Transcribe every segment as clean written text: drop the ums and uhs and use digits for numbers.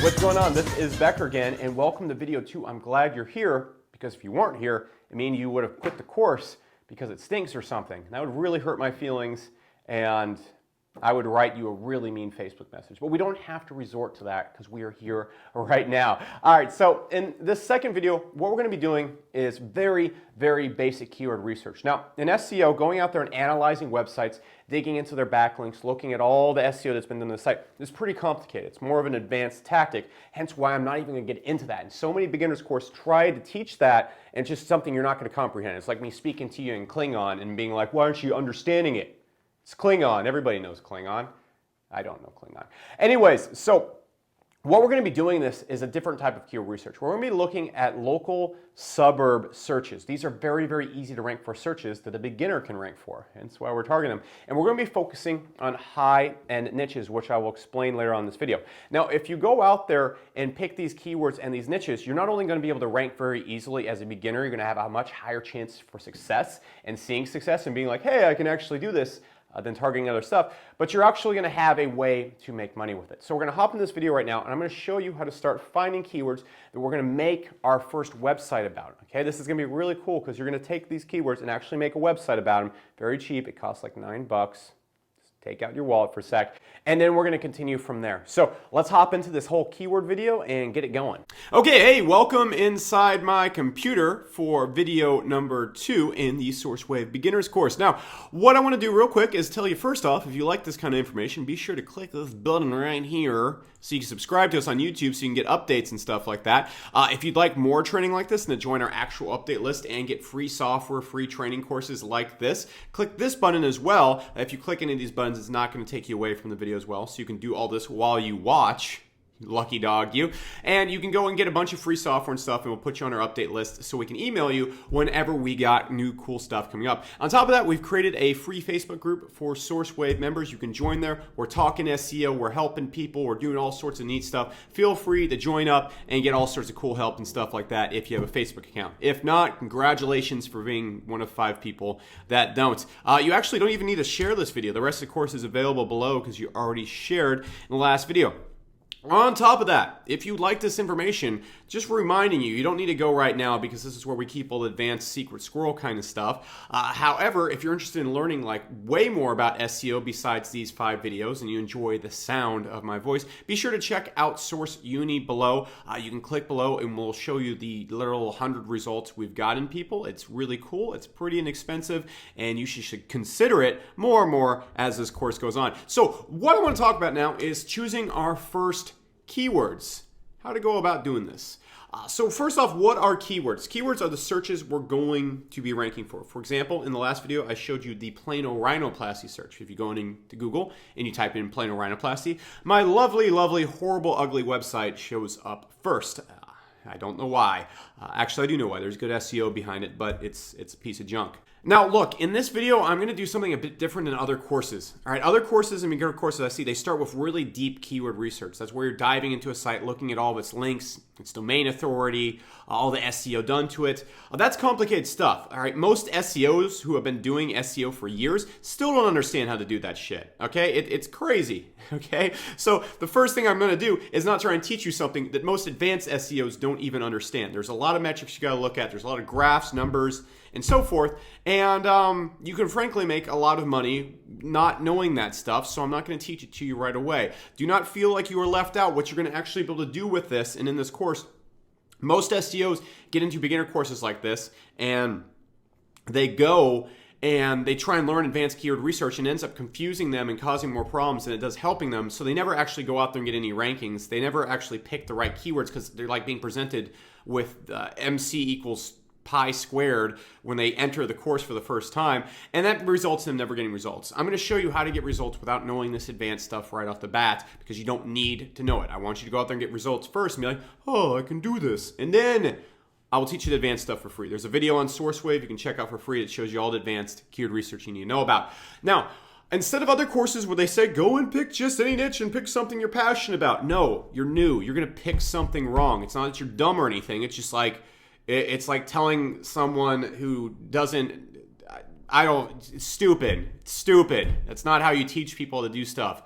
What's going on? This is Becker again, and welcome to video 2. I'm glad you're here, because if you weren't here, it means you would have quit the course because it stinks or something. That would really hurt my feelings, and I would write you a really mean Facebook message. But we don't have to resort to that because we are here right now. All right, so in this second video, what we're going to be doing is very, very basic keyword research. Now, in SEO, going out there and analyzing websites, digging into their backlinks, looking at all the SEO that's been done on the site is pretty complicated. It's more of an advanced tactic, hence why I'm not even going to get into that. And so many beginners courses try to teach that, and it's just something you're not going to comprehend. It's like me speaking to you in Klingon and being like, why aren't you understanding it? It's Klingon. Everybody knows Klingon. I don't know Klingon. Anyways, so what we're going to be doing this is a different type of keyword research. We're going to be looking at local suburb searches. These are very, very easy to rank for searches that a beginner can rank for. Hence why we're targeting them. And we're going to be focusing on high-end niches, which I will explain later on in this video. Now, if you go out there and pick these keywords and these niches, you're not only going to be able to rank very easily as a beginner, you're going to have a much higher chance for success and seeing success and being like, hey, I can actually do this. Than targeting other stuff, but you're actually going to have a way to make money with it. So we're going to hop in this video right now, and I'm going to show you how to start finding keywords that we're going to make our first website about. Okay, this is going to be really cool because you're going to take these keywords and actually make a website about them. Very cheap. It costs like $9. Take out your wallet for a sec, and then we're going to continue from there. So let's hop into this whole keyword video and get it going. Okay, hey, welcome inside my computer for video number 2 in the SourceWave Beginners course. Now, what I want to do real quick is tell you first off, if you like this kind of information, be sure to click this button right here so you can subscribe to us on YouTube so you can get updates and stuff like that. If you'd like more training like this and to join our actual update list and get free software, free training courses like this, click this button as well. If you click any of these buttons, it's not going to take you away from the video as well, so you can do all this while you watch. Lucky dog you. And you can go and get a bunch of free software and stuff, and we'll put you on our update list so we can email you whenever we got new cool stuff coming up. On top of that, we've created a free Facebook group for SourceWave members. You can join there. We're talking SEO. We're helping people. We're doing all sorts of neat stuff. Feel free to join up and get all sorts of cool help and stuff like that if you have a Facebook account. If not, congratulations for being one of 5 people that don't. You actually don't even need to share this video. The rest of the course is available below because you already shared in the last video. On top of that, if you like this information, just reminding you, you don't need to go right now because this is where we keep all the advanced secret squirrel kind of stuff. However, if you're interested in learning like way more about SEO besides these 5 videos and you enjoy the sound of my voice, be sure to check out Source Uni below. You can click below and we'll show you the literal 100 results we've gotten people. It's really cool. It's pretty inexpensive and you should consider it more and more as this course goes on. So what I want to talk about now is choosing our first keywords. How to go about doing this. So first off, what are keywords? Keywords are the searches we're going to be ranking for. For example, in the last video, I showed you the plano rhinoplasty search. If you go into Google and you type in plano rhinoplasty, my lovely, lovely, horrible, ugly website shows up first. I don't know why. Actually, I do know why. There's good SEO behind it, but it's a piece of junk. Now, look, in this video, I'm going to do something a bit different than other courses. All right, other courses and beginner courses I see, they start with really deep keyword research. That's where you're diving into a site, looking at all of its links, its domain authority, all the SEO done to it. That's complicated stuff. All right, most SEOs who have been doing SEO for years still don't understand how to do that shit. Okay, it's crazy. Okay, so the first thing I'm going to do is not try and teach you something that most advanced SEOs don't even understand. There's a lot of metrics you got to look at. There's a lot of graphs, numbers, and so forth. And you can frankly make a lot of money not knowing that stuff, so I'm not going to teach it to you right away. Do not feel like you are left out. What you're going to actually be able to do with this and in this course, most SEOs get into beginner courses like this, and they go and they try and learn advanced keyword research and ends up confusing them and causing more problems than it does helping them. So they never actually go out there and get any rankings. They never actually pick the right keywords because they're like being presented with MC equals pi squared when they enter the course for the first time, and that results in them never getting results. I'm going to show you how to get results without knowing this advanced stuff right off the bat because you don't need to know it. I want you to go out there and get results first and be like, oh, I can do this. And then I will teach you the advanced stuff for free. There's a video on SourceWave you can check out for free that shows you all the advanced keyword research you need to know about. Now, instead of other courses where they say, go and pick just any niche and pick something you're passionate about. No, you're new. You're going to pick something wrong. It's not that you're dumb or anything. It's just like, it's like telling someone who doesn't, it's stupid. That's not how you teach people to do stuff.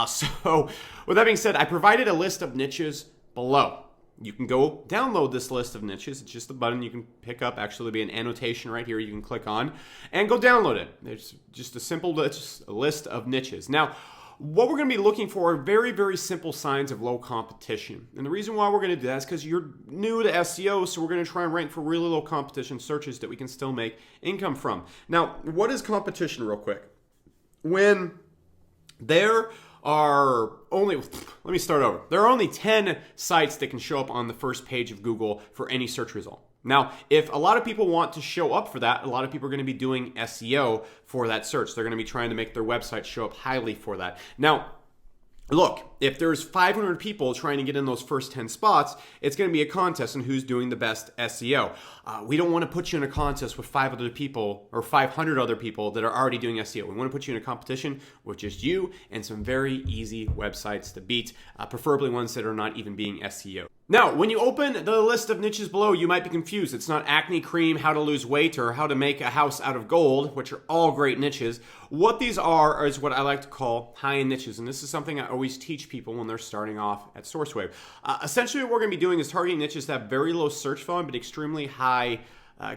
So with that being said, I provided a list of niches below. You can go download this list of niches. It's just a button you can pick up. Actually, there'll be an annotation right here you can click on and go download it. It's just a simple list of niches. Now, what we're going to be looking for are very, very simple signs of low competition. And the reason why we're going to do that is because you're new to SEO, so we're going to try and rank for really low competition searches that we can still make income from. Now, what is competition real quick? When there are only, let me start over. There are only 10 sites that can show up on the first page of Google for any search result. Now, if a lot of people want to show up for that, a lot of people are going to be doing SEO for that search. They're going to be trying to make their website show up highly for that. Now, look, if there's 500 people trying to get in those first 10 spots, it's going to be a contest on who's doing the best SEO. We don't want to put you in a contest with 5 other people or 500 other people that are already doing SEO. We want to put you in a competition with just you and some very easy websites to beat, preferably ones that are not even being SEO. Now, when you open the list of niches below, you might be confused. It's not acne cream, how to lose weight, or how to make a house out of gold, which are all great niches. What these are is what I like to call high-end niches, and this is something I always teach people when they're starting off at SourceWave. Essentially, what we're going to be doing is targeting niches that have very low search volume but extremely high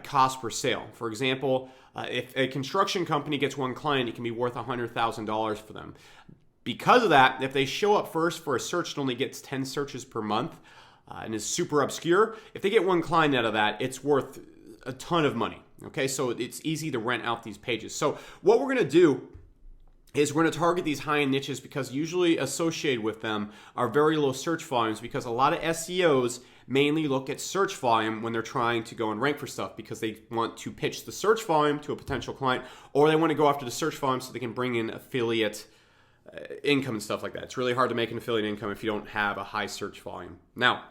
cost per sale. For example, if a construction company gets one client, it can be worth $100,000 for them. Because of that, if they show up first for a search that only gets 10 searches per month, and is super obscure, if they get one client out of that, it's worth a ton of money. Okay, so it's easy to rent out these pages. So what we're going to do is we're going to target these high-end niches because usually associated with them are very low search volumes, because a lot of SEOs mainly look at search volume when they're trying to go and rank for stuff, because they want to pitch the search volume to a potential client, or they want to go after the search volume so they can bring in affiliate income and stuff like that. It's really hard to make an affiliate income if you don't have a high search volume. Now,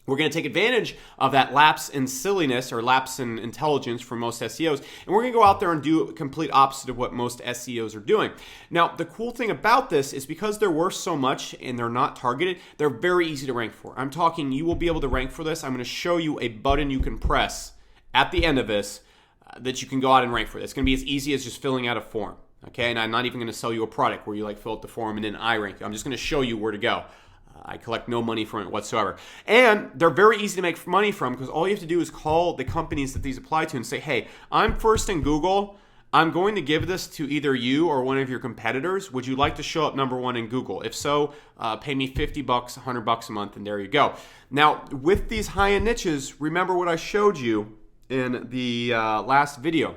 we're going to take advantage of that lapse in silliness or lapse in intelligence for most SEOs, and we're going to go out there and do a complete opposite of what most SEOs are doing. Now, the cool thing about this is because they're worth so much and they're not targeted, they're very easy to rank for. I'm talking you will be able to rank for this. I'm going to show you a button you can press at the end of this that you can go out and rank for this. It's going to be as easy as just filling out a form. Okay, and I'm not even going to sell you a product where you like fill out the form and then I rank you. I'm just going to show you where to go. I collect no money from it whatsoever. And they're very easy to make money from, because all you have to do is call the companies that these apply to and say, hey, I'm first in Google. I'm going to give this to either you or one of your competitors. Would you like to show up number one in Google? If so, pay me $50, $100 a month, and there you go. Now, with these high-end niches, remember what I showed you in the last video.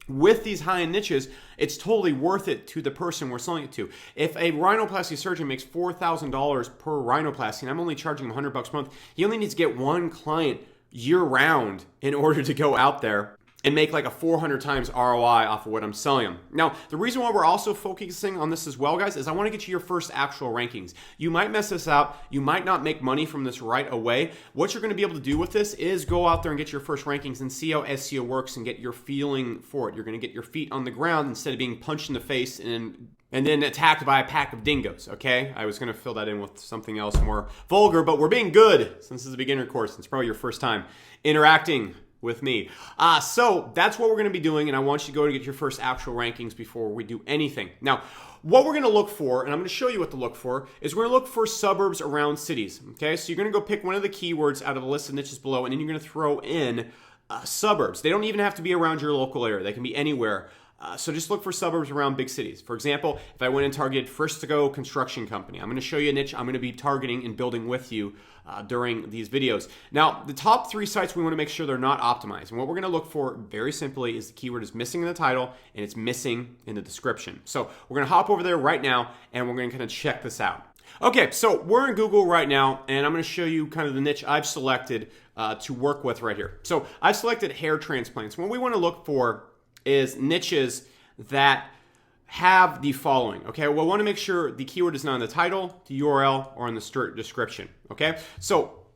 With these high-end niches, it's totally worth it to the person we're selling it to. If a rhinoplasty surgeon makes $4,000 per rhinoplasty, and I'm only charging him $100 a month, he only needs to get one client year-round in order to go out there and make like a 400 times ROI off of what I'm selling them. Now, the reason why we're also focusing on this as well, guys, is I want to get you your first actual rankings. You might mess this out. You might not make money from this right away. What you're going to be able to do with this is go out there and get your first rankings and see how SEO works and get your feeling for it. You're going to get your feet on the ground instead of being punched in the face and then attacked by a pack of dingoes, okay? I was going to fill that in with something else more vulgar, but we're being good since this is a beginner course. It's probably your first time interacting with me. So that's what we're going to be doing, and I want you to go to get your first actual rankings before we do anything. Now, what we're going to look for, and I'm going to show you what to look for, is we're going to look for suburbs around cities. Okay, so you're going to go pick one of the keywords out of the list of niches below, and then you're going to throw in suburbs. They don't even have to be around your local area. They can be anywhere. So just look for suburbs around big cities. For example, if I went and targeted first to go construction company, I'm going to show you a niche I'm going to be targeting and building with you during these videos. Now, the top 3 sites, we want to make sure they're not optimized. And what we're going to look for very simply is the keyword is missing in the title and it's missing in the description. So we're going to hop over there right now and we're going to kind of check this out. Okay, so we're in Google right now, and I'm going to show you kind of the niche I've selected to work with right here. So I've selected hair transplants. What we want to look for is niches that have the following, okay? Well, I want to make sure the keyword is not in the title, the URL, or in the description, okay? So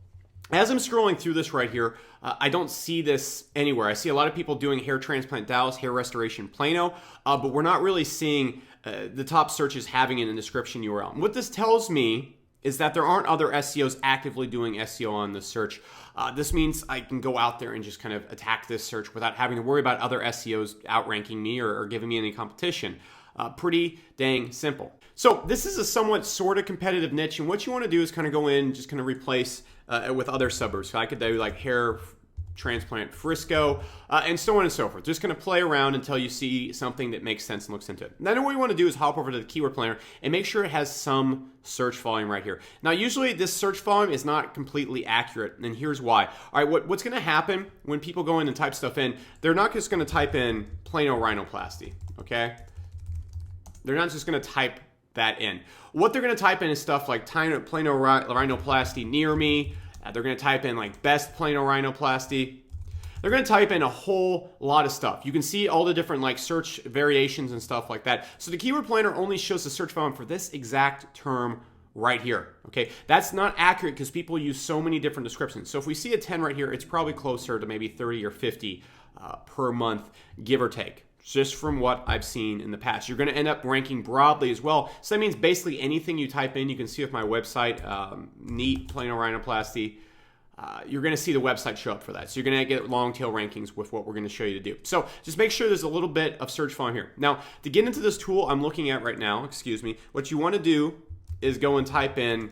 as I'm scrolling through this right here, I don't see this anywhere. I see a lot of people doing hair transplant Dallas, hair restoration Plano, but we're not really seeing the top searches having it in the description URL. And what this tells me is that there aren't other SEOs actively doing SEO on this search. This means I can go out there and just kind of attack this search without having to worry about other SEOs outranking me or giving me any competition. Pretty dang simple. So this is a somewhat sort of competitive niche, and what you want to do is kind of go in, just kind of replace with other suburbs. So I could do like hair transplant Frisco, and so on and so forth. Just going to play around until you see something that makes sense and looks into it. Then what you want to do is hop over to the keyword planner and make sure it has some search volume right here. Now, usually this search volume is not completely accurate, and here's why. All right, what's going to happen when people go in and type stuff in, they're not just going to type in Plano rhinoplasty, okay? They're not just going to type that in. What they're going to type in is stuff like Plano rhinoplasty near me. They're going to type in like best Plano rhinoplasty. They're going to type in a whole lot of stuff. You can see all the different like search variations and stuff like that. So the keyword planner only shows the search volume for this exact term right here. Okay, that's not accurate because people use so many different descriptions. So if we see a 10 right here, it's probably closer to maybe 30 or 50 per month, give or take. Just from what I've seen in the past. You're going to end up ranking broadly as well. So that means basically anything you type in, you can see with my website, neat Plano rhinoplasty, you're going to see the website show up for that. So you're going to get long tail rankings with what we're going to show you to do. So just make sure there's a little bit of search volume here. Now, to get into this tool I'm looking at right now, what you want to do is go and type in,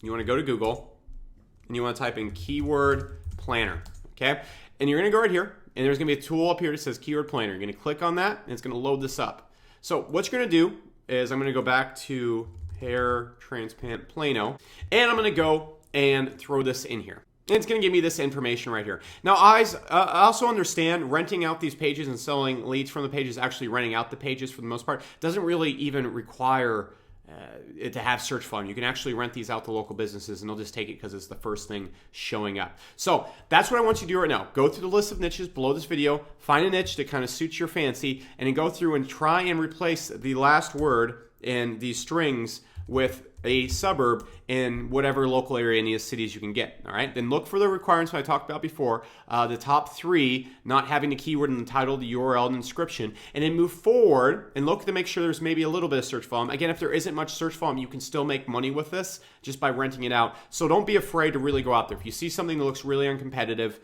you want to go to Google, and you want to type in keyword planner, okay? And you're going to go right here, and there's going to be a tool up here that says keyword planner. You're going to click on that, and it's going to load this up. So what you're going to do is I'm going to go back to hair transplant Plano, and I'm going to go and throw this in here. And it's going to give me this information right here. Now, I also understand renting out these pages and selling leads from the pages, actually renting out the pages for the most part, doesn't really even require it to have search volume. You can actually rent these out to local businesses and they'll just take it because it's the first thing showing up. So that's what I want you to do right now. Go through the list of niches below this video, find a niche that kind of suits your fancy, and then go through and try and replace the last word in these strings with a suburb in whatever local area in these cities you can get. All right, then look for the requirements I talked about before, the top 3, not having the keyword in the title, the URL, and description, and then move forward and look to make sure there's maybe a little bit of search volume. Again, if there isn't much search volume, you can still make money with this just by renting it out. So don't be afraid to really go out there. If you see something that looks really uncompetitive,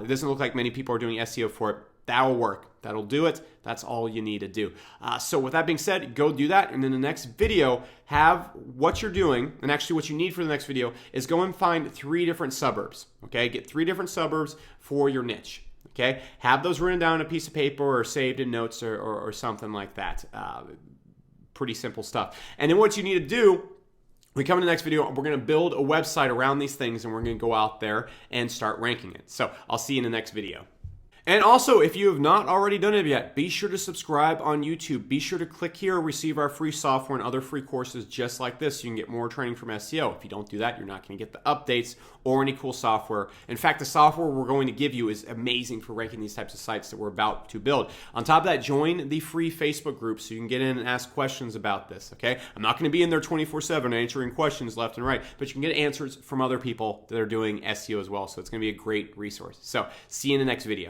it doesn't look like many people are doing SEO for it, that'll work. That'll do it. That's all you need to do. So with that being said, go do that. And in the next video, have what you're doing. And actually what you need for the next video is go and find 3 different suburbs. Okay, get 3 different suburbs for your niche. Okay, have those written down on a piece of paper or saved in notes or something like that. Pretty simple stuff. And then what you need to do, we come in the next video, we're going to build a website around these things and we're going to go out there and start ranking it. So I'll see you in the next video. And also, if you have not already done it yet, be sure to subscribe on YouTube. Be sure to click here, receive our free software and other free courses just like this so you can get more training from SEO. If you don't do that, you're not going to get the updates or any cool software. In fact, the software we're going to give you is amazing for ranking these types of sites that we're about to build. On top of that, join the free Facebook group so you can get in and ask questions about this, okay? I'm not going to be in there 24/7 answering questions left and right, but you can get answers from other people that are doing SEO as well, so it's going to be a great resource. So, see you in the next video.